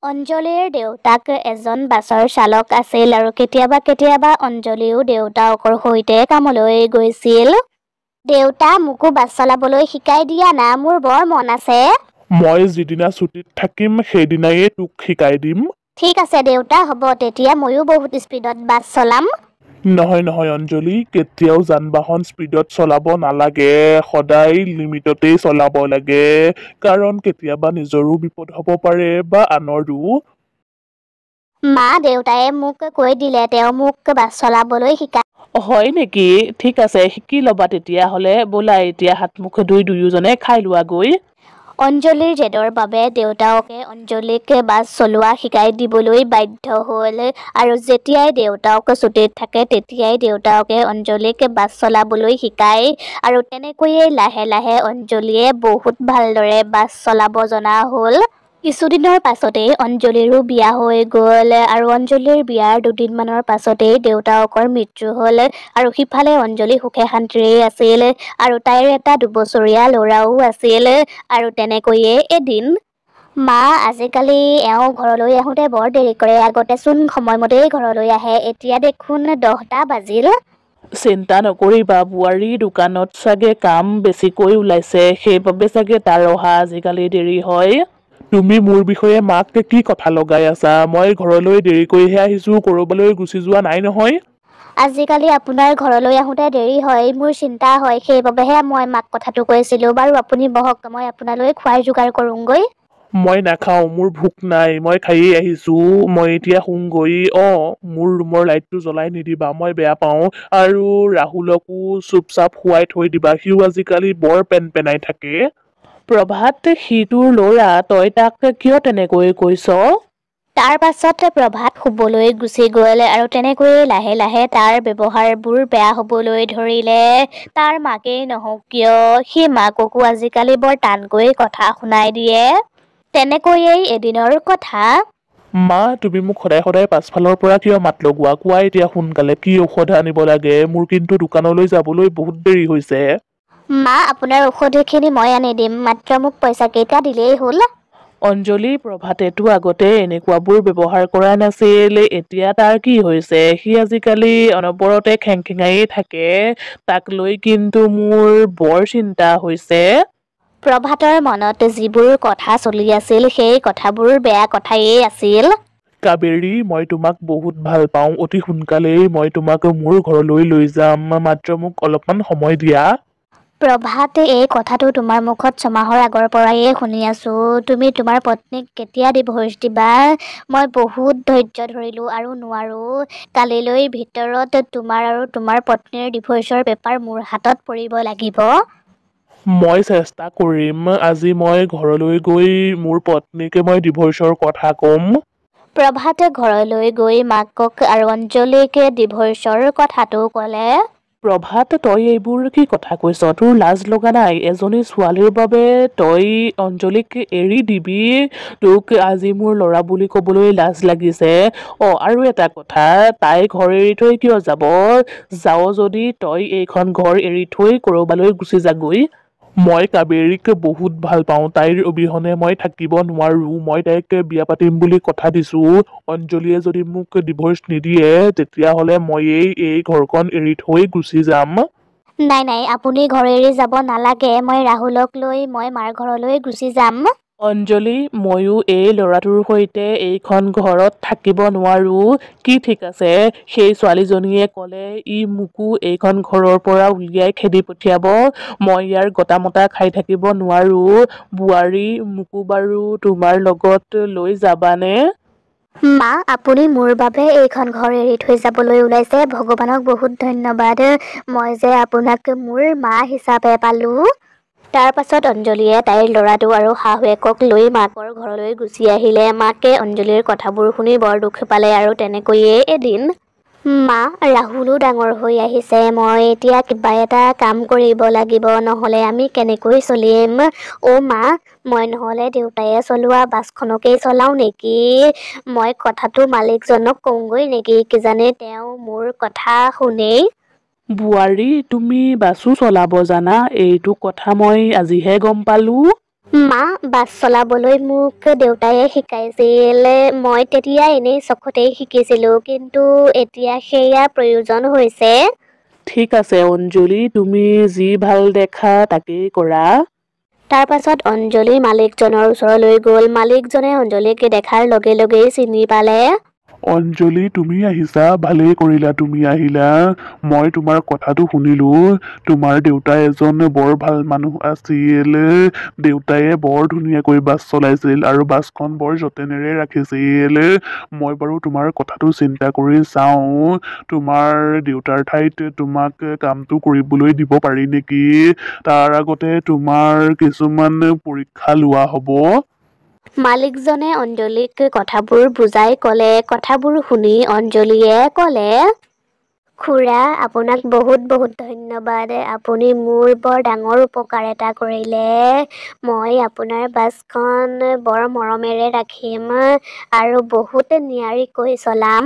অঞ্জলিৰ দেউতাক এজন বাছৰ চালক আছিল আৰু কেতিয়াবা কেতিয়াবা অঞ্জলিও দেউতাকৰ সৈতে কামলৈ গৈছিল। দেউতা, মোকো বাছ চলাবলৈ শিকাই দিয়া না, মোৰ বৰ মন আছে। মই যিদিনা ছুটীত থাকিম সেইদিনাই তোক শিকাই দিম। ঠিক আছে দেউতা, হ'ব, তেতিয়া ময়ো বহুত স্পীডত বাছ চলাম। নহয় অঞ্জলি, কেতিয়াও যান-বাহন স্পীডত চলাব নালাগে, সদায় লিমিটতেই চলাব লাগে, কাৰণ কেতিয়াবা নিজৰো বিপদ হ'ব পাৰে বা আনৰো। মা, দেউতায়ে মোক কৈ দিলে তেওঁ মোক বাছ চলাবলৈ শিকাই। হয় নেকি? ঠিক আছে, শিকি ল'বা তেতিয়াহ'লে। ব'লা এতিয়া হাত-মুখ ধুই দুয়োজনে খাই লোৱাগৈ। অঞ্জলিৰ জেদৰ বাবে দেউতাকে অঞ্জলিক বাছ চলোৱা শিকাই দিবলৈ বাধ্য হ'ল আৰু যেতিয়াই দেউতাক ছুটীত থাকে তেতিয়াই দেউতাকে অঞ্জলিক বাছ চলাবলৈ শিকায় আৰু তেনেকৈয়ে লাহে লাহে অঞ্জলিয়ে বহুত ভালদৰে বাছ চলাব জনা হ'ল। কিছুদিনৰ পাছতেই অঞ্জলিৰো বিয়া হৈ গ'ল আৰু অঞ্জলিৰ বিয়াৰ দুদিনমানৰ পাছতেই দেউতাকৰ মৃত্যু হ'ল আৰু সিফালে অঞ্জলি সুখে শান্তিৰে আছিল আৰু তাইৰ এটা 2 বছৰীয়া ল'ৰাও আছিল। আৰু তেনেকৈয়ে এদিন, মা, আজিকালি এওঁ ঘৰলৈ আহোঁতে বৰ দেৰি কৰে, আগতেচোন সময়মতেই ঘৰলৈ আহে, এতিয়া দেখোন 10টা বাজিল। চিন্তা নকৰিবা বোৱাৰী, দোকানত চাগে কাম বেছিকৈ ওলাইছে, সেইবাবে চাগে তাৰ অহা আজিকালি দেৰি হয়। তুমি মোৰ বিষয়ে মাক কি কথা লগাই আছা? মই ঘৰলৈ দেৰিকৈহে আহিছো, ক'ৰবালৈ গুচি যোৱা নাই নহয়। আজিকালি আপোনাৰ ঘৰলৈ আহোঁতে দেৰি হয়, মোৰ চিন্তা হয়, সেইবাবেহে মই মাক কথাটো কৈছিলোঁ। বাৰু আপুনি বহক, মই আপোনালৈ খোৱাৰ যোগাৰ কৰোঁগৈ। মই নাখাওঁ, মোৰ ভোক নাই, মই খায়েই আহিছো, মই এতিয়া শুমগৈ। মোৰ ৰুমৰ লাইটটো জ্বলাই নিদিবা, মই বেয়া পাওঁ, আৰু ৰাহুলকো চুপচাপ শুৱাই থৈ দিবা, সিও আজিকালি বৰ পেন-পেনাই থাকে। প্ৰভাত, সি তোৰ ল'ৰা, তই তাক কিয় তেনেকৈ কৈছ? তাৰ পাছত প্ৰভাত শুবলৈ গুচি গ'ল আৰু তেনেকৈয়ে লাহে লাহে তাৰ ব্যৱহাৰবোৰ বেয়া হ'বলৈ ধৰিলে। তাৰ মাকেই নহওক কিয়, সি মাককো আজিকালি বৰ টানকৈ কথা শুনাই দিয়ে। তেনেকৈয়ে এদিনৰ কথা। মা, তুমি মোক সদায় সদায় পাছফালৰ পৰা কিয় মাত লগোৱা? কোৱা এতিয়া সোনকালে, কি ঔষধ আনিব লাগে? মোৰ কিন্তু দোকানলৈ যাবলৈ বহুত দেৰি হৈছে। মা, আপোনাৰ ঔষধখিনি মই আনি দিম, মাত্ৰ মোক পইচা কেইটা দিলেই হ'ল। অঞ্জলি, প্ৰভাতেতো আগতে এনেকুৱাবোৰ ব্যৱহাৰ কৰা নাছিল, এতিয়া তাৰ কি হৈছে? সি আজিকালি অনবৰতে খেংখেঙায়ে থাকে, তাক লৈ কিন্তু মোৰ বৰ চিন্তা হৈছে। প্ৰভাতৰ মনত যিবোৰ কথা চলি আছিল সেই কথাবোৰ বেয়া কথায়েই আছিল। কাবেৰী, মই তোমাক বহুত ভাল পাওঁ, অতি সোনকালেই মই তোমাক মোৰ ঘৰলৈ লৈ যাম, মাত্ৰ মোক অলপমান সময় দিয়া। প্ৰভাত, এই কথাটো তোমাৰ মুখত ছমাহৰ আগৰ পৰাই শুনি আছো। তুমি তোমাৰ পত্নীক কেতিয়া ডিভোৰ্চ দিবা? মই বহুত ধৈৰ্য ধৰিলো আৰু নোৱাৰো। কালিলৈ ভিতৰত তোমাৰ আৰু তোমাৰ পত্নীৰ ডিভোৰ্চৰ পেপাৰ মোৰ হাতত পৰিব লাগিব। মই চেষ্টা কৰিম, আজি মই ঘৰলৈ গৈ মোৰ পত্নীকে মই ডিভোৰ্চৰ কথা ক'ম। প্ৰভাতে ঘৰলৈ গৈ মাকক আৰু অঞ্জলিক ডিভোৰ্চৰ কথাটো ক'লে। প্ৰভাত, তই এইবোৰ কি কথা কৈছ? তোৰ লাজ লগা নাই? এজনী ছোৱালীৰ বাবে তই অঞ্জলিক এৰি দিবি? তোক আজি মোৰ ল'ৰা বুলি ক'বলৈ লাজ লাগিছে। আৰু এটা কথা, তাই ঘৰ এৰি থৈ কিয় যাব? যাৱ যদি তই এইখন ঘৰ এৰি থৈ ক'ৰবালৈ গুচি যাগৈ। মই কাবেৰীক বহুত ভাল পাওঁ, তাইৰ অবিহনে মই থাকিব নোৱাৰো, মই তাইক বিয়া পাতিম বুলি কথা দিছো। অঞ্জলিয়ে যদি মোক ডিভোৰ্চ নিদিয়ে তেতিয়াহ'লে ময়েই এই ঘৰখন এৰি থৈ গুচি যাম। নাই, আপুনি ঘৰ এৰি যাব নালাগে, মই ৰাহুলক লৈ মই মাৰ ঘৰলৈ গুচি যাম। অঞ্জলি, ময়ো এই ল'ৰাটোৰ সৈতে এইখন ঘৰত থাকিব নোৱাৰো। কি ঠিক আছে, সেই ছোৱালীজনীয়ে ক'লে ই মোকো এইখন ঘৰৰ পৰা উলিয়াই খেদি পঠিয়াব। মই ইয়াৰ গটামটা খাই থাকিব নোৱাৰো। বোৱাৰী, মোকো বাৰু তোমাৰ লগত লৈ যাবানে? মা, আপুনি মোৰ বাবে এইখন ঘৰ এৰি থৈ যাবলৈ ওলাইছে, ভগৱানক বহুত ধন্যবাদ, মই যে আপোনাক মোৰ মা হিচাপে পালো। তাৰ পাছত অঞ্জলিয়ে তাইৰ ল'ৰাটো আৰু শাহুৱেকক লৈ মাকৰ ঘৰলৈ গুচি আহিলে। মাকে অঞ্জলিৰ কথাবোৰ শুনি বৰ দুখ পালে আৰু তেনেকৈয়ে এদিন, মা, ৰাহুলো ডাঙৰ হৈ আহিছে, মই এতিয়া কিবা এটা কাম কৰিব লাগিব, নহ'লে আমি কেনেকৈ চলিম? মা, মই নহ'লে দেউতায়ে চলোৱা বাছখনকেই চলাওঁ নেকি? মই কথাটো মালিকজনক কওঁগৈ নেকি? কিজানি তেওঁ মোৰ কথা শুনেই। বোৱাৰী, তুমি বাছো চলাব জানা? এইটো কথা মই আজিহে গম পালো। মা, বাছ চলাবলৈ মোক দেউতায়ে শিকাইছিল। মই তেতিয়া এনেই চখতেই শিকিছিলোঁ, কিন্তু এতিয়া সেয়া প্ৰয়োজন হৈছে। ঠিক আছে অঞ্জলি, তুমি যি ভাল দেখা তাকেই কৰা। তাৰ পাছত অঞ্জলি মালিকজনৰ ওচৰলৈ গ'ল। মালিকজনে অঞ্জলিক দেখাৰ লগে লগেই চিনি পালে। অঞ্জলি, তুমি আহিছা, ভালেই কৰিলা তুমি আহিলা। মই তোমাৰ কথাটো শুনিলো। তোমাৰ দেউতা এজন বৰ ভাল মানুহ আছিল। দেউতায়ে বৰ ধুনীয়াকৈ বাছ চলাইছিল আৰু বাছখন বৰ যতনেৰে ৰাখিছিল। মই বাৰু তোমাৰ কথাটো চিন্তা কৰি চাওঁ, তোমাৰ দেউতাৰ ঠাইত তোমাক কামটো কৰিবলৈ দিব পাৰি নেকি। তাৰ আগতে তোমাৰ কিছুমান পৰীক্ষা লোৱা হ'ব। মালিকজনে অঞ্জলিক কথাবোৰ বুজাই ক'লে। কথাবোৰ শুনি অঞ্জলিয়ে ক'লে, খুৰা, আপোনাক বহুত বহুত ধন্যবাদ। আপুনি মোৰ বৰ ডাঙৰ উপকাৰ এটা কৰিলে। মই আপোনাৰ বাছখন বৰ মৰমেৰে ৰাখিম আৰু বহুত নিয়াৰিকৈ চলাম।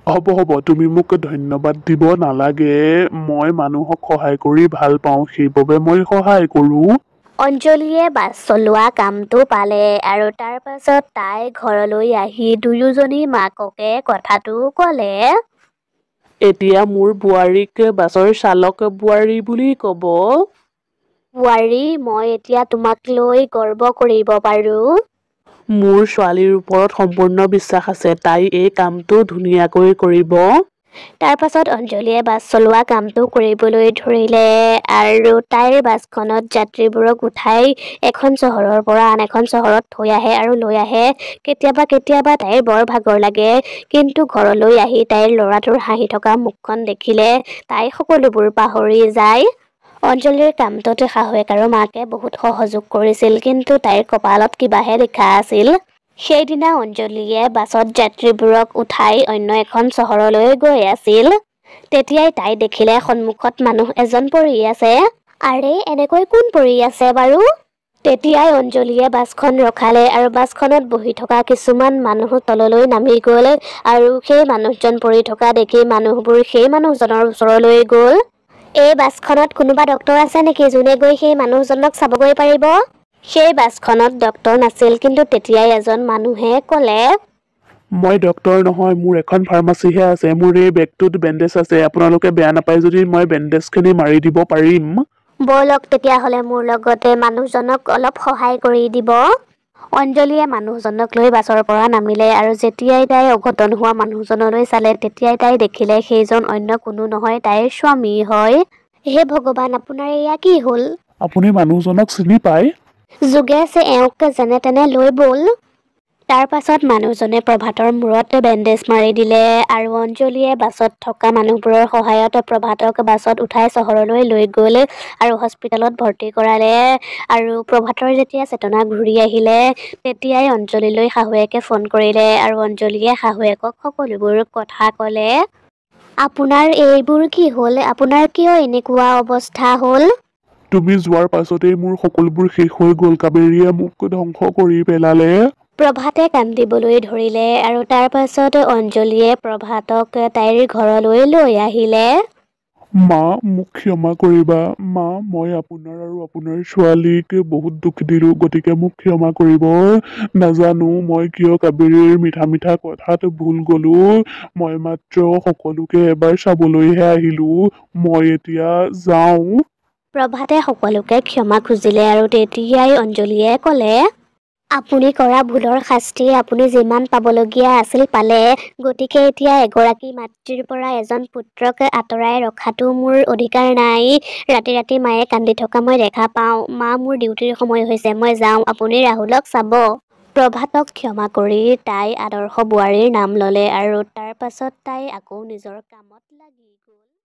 হ'ব, তুমি মোক ধন্যবাদ দিব নালাগে। মই মানুহক সহায় কৰি ভাল পাওঁ, সেইবাবে মই সহায় কৰোঁ। অঞ্জলিয়ে বাছ চলোৱা কামটো পালে আৰু তাৰ পাছত তাই ঘৰলৈ আহি দুয়োজনী মাককে কথাটো ক'লে। এতিয়া মোৰ বোৱাৰীক বাছৰ চালক বোৱাৰী বুলি ক'ব। বোৱাৰী, মই এতিয়া তোমাক লৈ গৰ্ব কৰিব পাৰোঁ। মোৰ ছোৱালীৰ ওপৰত সম্পূৰ্ণ বিশ্বাস আছে, তাই এই কামটো ধুনীয়াকৈ কৰিব। তাৰ পাছত অঞ্জলিয়ে বাছ চলোৱা কামটো কৰিবলৈ ধৰিলে আৰু তাইৰ বাছখনত যাত্ৰীবোৰক উঠাই এখন চহৰৰ পৰা আন এখন চহৰত থৈ আহে আৰু লৈ আহে। কেতিয়াবা তাইৰ বৰ ভাগৰ লাগে, কিন্তু ঘৰলৈ আহি তাইৰ ল'ৰাটোৰ হাঁহি থকা মুখখন দেখিলে তাই সকলোবোৰ পাহৰি যায়। অঞ্জলিৰ কামটোত শাহুৱেক আৰু মাকে বহুত সহযোগ কৰিছিল, কিন্তু তাইৰ কপালত কিবাহে লিখা আছিল। সেইদিনা অঞ্জলিয়ে বাছত যাত্ৰীবোৰক উঠাই অন্য এখন চহৰলৈ গৈ আছিল। তেতিয়াই তাই দেখিলে সন্মুখত মানুহ এজন পৰি আছে। আৰে, এনেকৈ কোন পৰি আছে বাৰু? তেতিয়াই অঞ্জলিয়ে বাছখন ৰখালে আৰু বাছখনত বহি থকা কিছুমান মানুহ তললৈ নামি গ'ল আৰু সেই মানুহজন পৰি থকা দেখি মানুহবোৰ সেই মানুহজনৰ ওচৰলৈ গ'ল। এই বাছখনত কোনোবা ডক্তৰ আছে নেকি, যোনে গৈ সেই মানুহজনক চাবগৈ পাৰিব? সেই বাছখনত ডক্তৰ নাছিল, কিন্তু তেতিয়াই এজন মানুহে ক'লে, মই ডক্তৰ নহয়, মোৰ এখন ফাৰ্মাচীহে আছে। মোৰ এই বেগটোত বেণ্ডেজ আছে। আপোনালোকে বেয়া নাপায় যদি মই বেণ্ডেজখিনি মাৰি দিব পাৰিম। ব'লক তেতিয়াহ'লে মোৰ লগতে মানুহজনক অলপ সহায় কৰি দিব। অঞ্জলিয়ে মানুহজনক লৈ বাছৰ পৰা নামিলে আৰু যেতিয়াই তাই অঘটন হোৱা মানুহজনলৈ চালে, তেতিয়াই তাই দেখিলে সেইজন অন্য কোনো নহয়, তাইৰ স্বামী হয়। হে ভগৱান, আপোনাৰ এয়া কি হ'ল? আপুনি মানুহজনক চিনি পায়? যোগেশ, এওঁক যেনে তেনে লৈ ব'ল। তাৰ পাছত মানুহজনে প্ৰভাতৰ মূৰত বেণ্ডেজ মাৰি দিলে আৰু অঞ্জলিয়ে বাছত থকা মানুহবোৰৰ সহায়ত প্ৰভাতক বাছত উঠাই চহৰলৈ লৈ গ'ল আৰু হস্পিটেলত ভৰ্তি কৰালে। আৰু প্ৰভাতৰ যেতিয়া চেতনা ঘূৰি আহিলে, তেতিয়াই অঞ্জলিলৈ শাহুৱেকে ফোন কৰিলে আৰু অঞ্জলিয়ে শাহুৱেকক সকলোবোৰ কথা ক'লে। আপোনাৰ এইবোৰ কি হ'ল? আপোনাৰ কিয় এনেকুৱা অৱস্থা হ'ল? তুমি যোৱাৰ পাছতেই মোৰ সকলোবোৰ শেষ হৈ গ'ল। কাবেৰীয়ে মোক ধ্বংস কৰি পেলালে। প্ৰভাতে কান্দিবলৈ ধৰিলে আৰু তাৰ পাছত অঞ্জলিয়ে প্ৰভাতক তাইৰ ঘৰলৈ লৈ আহিলে। মা, মোক ক্ষমা কৰিবা। মা, মই আপোনাৰ আৰু আপোনাৰ ছোৱালীক বহুত দুখ দিলো, গতিকে মোক ক্ষমা কৰিব। নাজানো মই কিয় কাবেৰীৰ মিঠা মিঠা কথাত ভুল গলো। মই মাত্ৰ সকলোকে এবাৰ চাবলৈহে আহিলো। মই এতিয়া যাওঁ। প্ৰভাতে সকলোকে ক্ষমা খুজিলে আৰু তেতিয়াই অঞ্জলিয়ে ক'লে, আপুনি কৰা ভুলৰ শাস্তি আপুনি যিমান পাবলগীয়া আছিল পালে, গতিকে এতিয়া এগৰাকী মাতৃৰ পৰা এজন পুত্ৰক আঁতৰাই ৰখাটো মোৰ অধিকাৰ নাই। ৰাতি ৰাতি মায়ে কান্দি থকা মই দেখা পাওঁ। মা, মোৰ ডিউটিৰ সময় হৈছে, মই যাওঁ, আপুনি ৰাহুলক চাব। প্ৰভাতক ক্ষমা কৰি তাই আদৰ্শ বোৱাৰীৰ নাম ল'লে আৰু তাৰ পাছত তাই আকৌ নিজৰ কামত লাগি